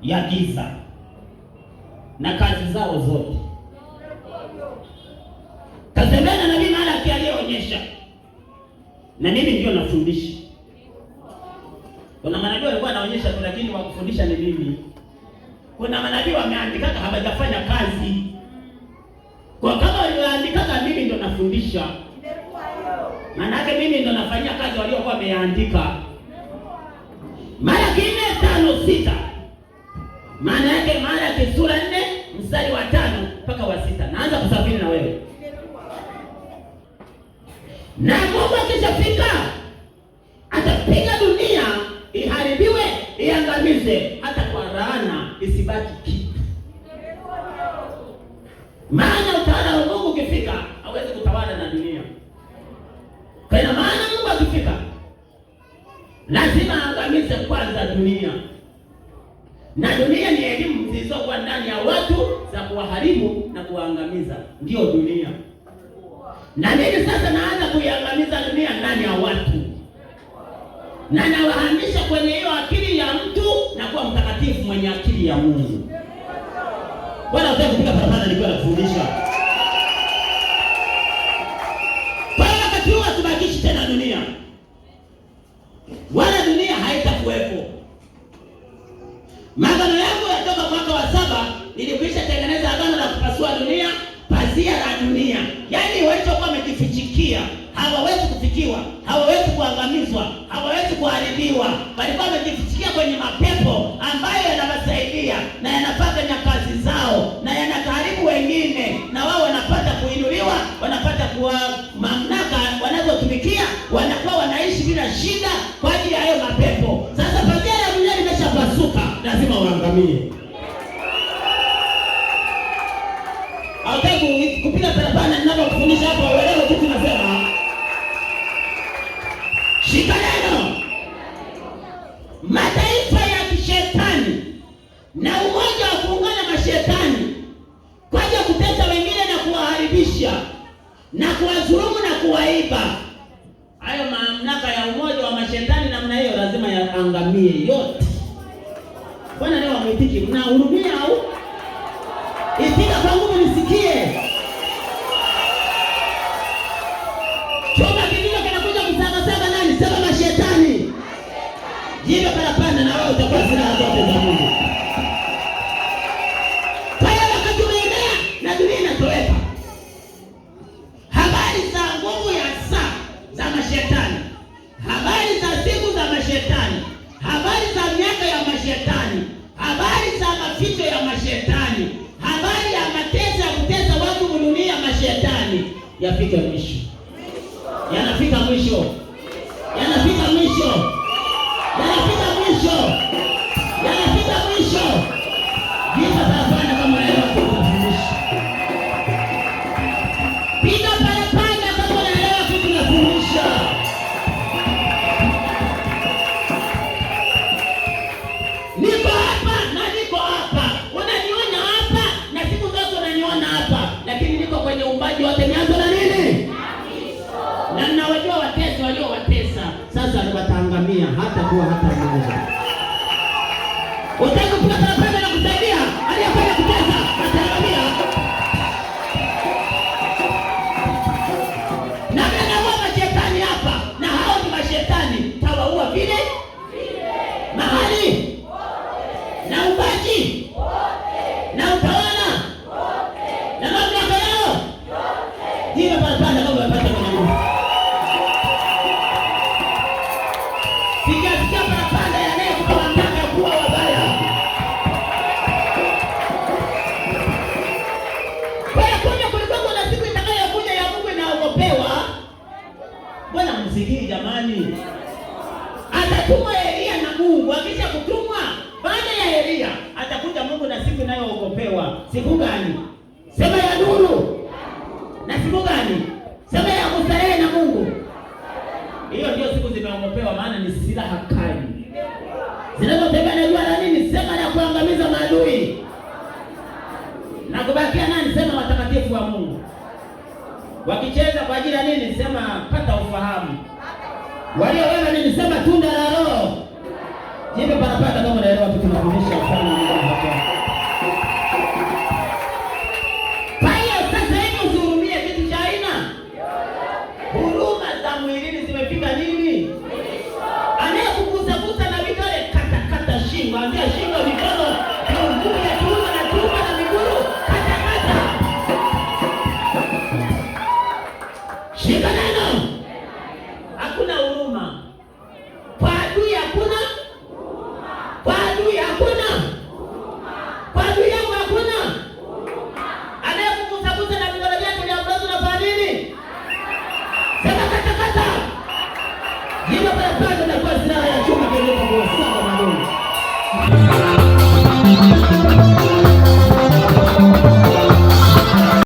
ya giza na kazi zao zote. Tazameni na nabii Malaki aliyeonyesha, na mimi ndio nafundisha. Kuna manabii walikuwa wanaonyesha tu, lakini wa kufundisha ni mimi. Kuna manabii wameandika hawajafanya kazi, kwa kama walioandika mimi ndio nafundisha. Maana yake mimi ndio nafanyia kazi waliokuwa wameandika. Malaki 4:5-6. Maana yake Malaki sura 4 mstari wa 5 mpaka wa 6. Naanza kusafiri na wewe. Na Mungu akishafika atapiga dunia iharibiwe, iangamize, hata kwa laana isibaki kitu. Maana utawala wa Mungu ukifika hawezi kutawala na dunia. Kwa maana Mungu akifika lazima aangamize kwanza dunia. Na dunia ni elimu zilizokuwa ndani ya watu za kuwaharibu na kuwaangamiza, ndio dunia. Na mimi sasa naanza kuiangamiza dunia ndani ya watu, na nawahamisha kwenye hiyo akili ya mtu na kuwa mtakatifu mwenye akili ya Mungu. Bwana utaka kupiga parapanda nikiwa nafundisha. Kwa wakati huo tubakishi tena dunia, wala dunia haitakuwepo. Maagano yangu yatoka mwaka wa 7 nilikwisha tengeneza agano la kupasua dunia, pazia la dunia. Yaani walichokuwa wamejifichikia hawawezi kufikiwa, hawawezi kuangamizwa, hawawezi kuharibiwa. Walikuwa wamejifichikia kwenye mapepo ambayo yanawasaidia na yanafanya kazi zao na yanakaribu wengine, na wao wanapata kuinuliwa, wanapata kuwa mamlaka wanazotumikia, wanakuwa wanaishi bila shida kwa ajili ya hayo mapepo. Sasa pazia la dunia limeshapasuka, lazima waangamie. Hautaki kupiga parapanda ninapokufundisha hapo, uelewe kitu nasema. Shika neno. Mataifa ya kishetani na umoja wa kuungana mashetani kwa ajili ya kutesa wengine na kuwaharibisha na kuwadhulumu na kuwaiba. Hayo mamlaka ya umoja wa mashetani namna hiyo lazima yaangamie yote. Bwana leo wameitiki, mnahurumia au? Itika kwa nguvu nisikie. Choma kidogo kinakuja kusaga nani? Sema mashetani. Jipe parapanda na wewe utakuwa silaha zote za Mungu. Kwa hiyo wakati unaendelea na dunia inatoweka, habari za nguvu ya saa za mashetani, habari za siku za mashetani, habari za miaka ya mashetani, habari za maficho ya mashetani, habari ya mateso ya kutesa watu dunia mashetani yafika mwisho. Yanafika mwisho. Yanafika mwisho. Yanafika mwisho. Yanafika mwisho. Piga parapanda kama unaelewa kufundisha. Piga parapanda kama unaelewa kufundisha. Niko hapa na niko hapa. Unaniona hapa na siku zote unaniona hapa. Lakini niko kwenye uumbaji wote, nianze na nini? Na ninawajua watesi waliowatesa. Sasa wataangamia hata kuwa hata mmoja. Utaki kupiga parapanda na kusaidia aliyefanya kutesa ataangamia. Na mnaua mashetani hapa, na hao ni mashetani. Tawaua vile mahali na ubaji na utawala na mamlaka yao. Hiyo parapanda kama unapata kwa Mungu. Sikia parapanda ya leo kwa mamlaka ya kuwa wabaya. Kwa hiyo kulikuwa na siku itakayokuja ya Mungu inaogopewa. Bwana msikii jamani. Atatumwa Elia na Mungu. Akisha kutumwa baada ya Elia atakuja Mungu na siku inayoogopewa. Siku gani? Sema ya nuru. Na siku gani? Sema ya kustarehe na Mungu. Hiyo ndio siku zimeogopewa, maana ni silaha kali zinazotembea na jua la nini? Sema na kuangamiza maadui na kubakia nani? Sema watakatifu wa Mungu. Wakicheza kwa ajili ya nini? Sema pata ufahamu. Walio wema nini? Sema tunda la Roho. Jipe parapanda kama unaelewa kitu tunafundisha sana hapa. Kwa hiyo sasa hivi usihurumie kitu cha aina. Huruma za mwilini zimefika nini? Anayekugusa na vidole kata shingo, anzia shingo, mikono, miguu ya kiuno na tumbo na miguu, kata. Shika neno. Hakuna huruma. Kwa adui hakuna huruma. Kwa adui hakuna huruma. Kwa adui yangu hakuna huruma. Anayekugusa na vidole vyake vya mkono unafanya nini? Sema kata. Hiyo barabara inakuwa silaha ya